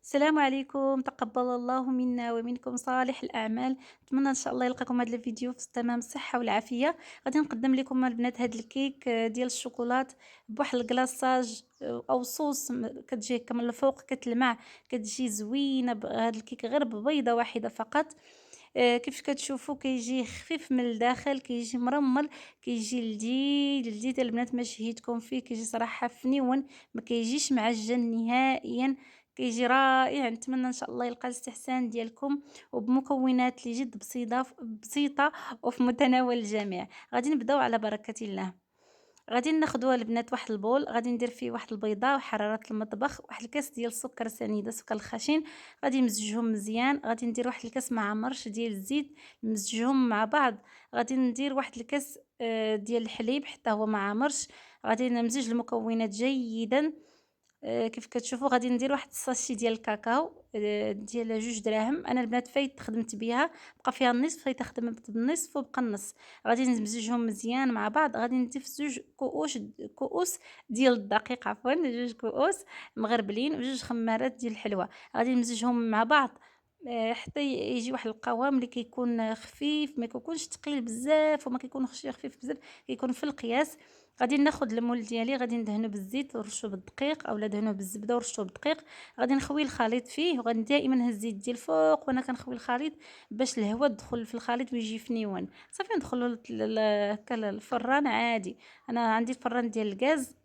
السلام عليكم، تقبل الله منا ومنكم صالح الأعمال. نتمنى إن شاء الله يلقاكم هذا الفيديو في تمام الصحة والعافية. غادي نقدم لكم البنات هذا الكيك ديال الشوكولات بواحد الكلاصاج أو صوص كتجي هكا من الفوق كتلمع، كتجي زوينة هذا الكيك غير ببيضة واحدة فقط. كيفاش كتشوفوا كيجي خفيف من الداخل، كيجي مرمّل، كيجي لذيذ لذيذ البنات ما شهيتكم فيه، كيجي صراحة فنيون، ما كيجيش معجّن نهائيًا، كيجي رائع. نتمنى إن شاء الله يلقى الاستحسان ديالكم، وبمكونات اللي جد بسيطة وفي متناول الجميع. غادي نبداو على بركة الله. غادي ناخدو البنات واحد البول، غادي ندير فيه واحد البيضة وحرارة المطبخ، واحد الكاس ديال السكر سنيدة سكر الخشين، غادي نمزجهم مزيان. غادي ندير واحد الكاس معمرش ديال الزيت، نمزجهم مع بعض. غادي ندير واحد الكاس ديال الحليب حتى هو معمرش. غادي نمزج المكونات جيدا. كيف كتشوفوا غادي ندير واحد الساشي ديال الكاكاو ديال 2 دراهم. أنا البنات فايت خدمت بها، بقى فيها النصف، فايت خدمت بالنصف وبقى النص. غادي نمزجهم مزيان مع بعض. غادي نضيف 2 كؤوس ديال الدقيق، عفوا 2 كؤوس مغربلين و2 خمارات ديال الحلوى. غادي نمزجهم مع بعض حتى يجي واحد القوام اللي كيكون خفيف، ما كيكونش ثقيل بزاف وما كيكونش خفيف بزاف، كيكون في القياس. غادي ناخد المول ديالي، غادي ندهنو بالزيت ونرشو بالدقيق اولا دهنوه بالزبده ورشوه بالدقيق. غادي نخوي الخليط فيه، وغادي دائما نهز الزيت ديال الفوق وانا كنخوي الخليط باش الهواء تدخل في الخليط ويجي فنيون. صافي ندخلو هكا الفران عادي. انا عندي الفران ديال الغاز.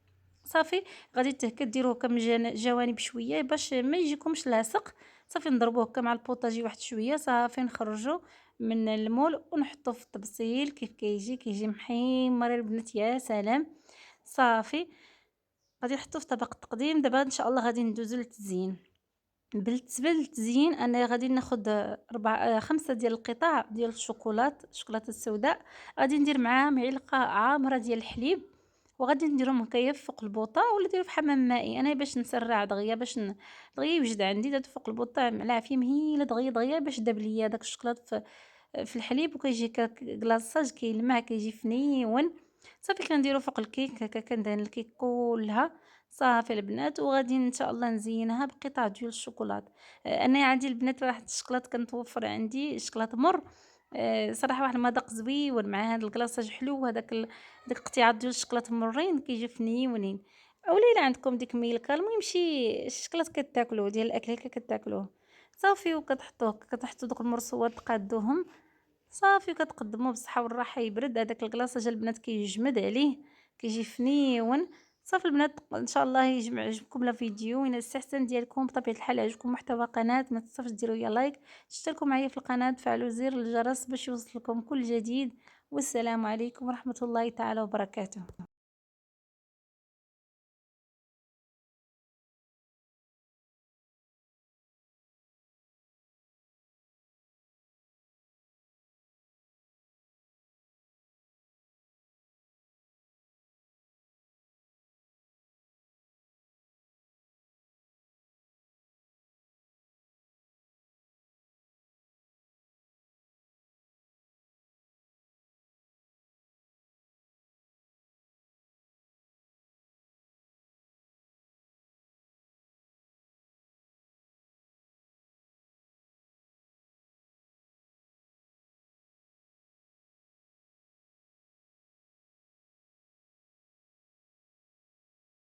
صافي غادي هكا ديروه هكا من جوانب شويه باش ما يجيكمش لاصق. صافي نضربوه هكا مع البوطاجي واحد شويه. صافي نخرجو من المول ونحطوه في الطبسيل. كيف كيجي محمر البنات، يا سلام. صافي غادي نحطوه في طبق التقديم. دابا ان شاء الله غادي ندوزو للتزيين. بالنسبة للتزيين أنا غادي ناخد 5 ديال القطع ديال الشوكولاتة السوداء. غادي ندير معاها معلقة عامرة ديال الحليب، وغادي نديرهم هكايا فوق البوطة ولا ديرو في حمام مائي. أنا باش نسرع دغيا باش دغيا يوجد عندي، درت فوق البوطة معلقة فيه مهيلة دغيا دغيا باش داب ليا داك الشوكولات في الحليب، وكيجي هكا كلاصاج كيلمع كيجي فنيون. صافي كنديرو فوق الكيك هكا، كندهن الكيك كلها. صافي البنات، وغادي إن شاء الله نزينها بقطع ديال الشوكولات. أنا عندي البنات واحد الشكلاط كنتوفر عندي شكلاط مر. صراحة واحد المذاق زويون مع هاد الكلاصاج حلو، ديك القطيعات ديال الشكلاط مرين كيجيو فنيونين. أولا إلا عندكم ديك ميلكا، المهم الشكلاط كتاكلوه ديال الأكل هكا كتاكلوه. صافي وكتحطوه كتحطوا دوك المرصوات تقادوهم. صافي كتقدموه بالصحة والراحة يبرد. هداك الكلاصاج البنات كيجمد عليه، كيجي فنيون. صافي البنات ان شاء الله يعجبكم لا فيديو، وإلا الاستحسان ديالكم بطبيعة الحال عجبكم محتوى قناة، ما تنساوش ديروا ليا لايك، تشتركوا معايا في القناة، تفعلوا زر الجرس باش يوصلكم كل جديد. والسلام عليكم ورحمة الله تعالى وبركاته.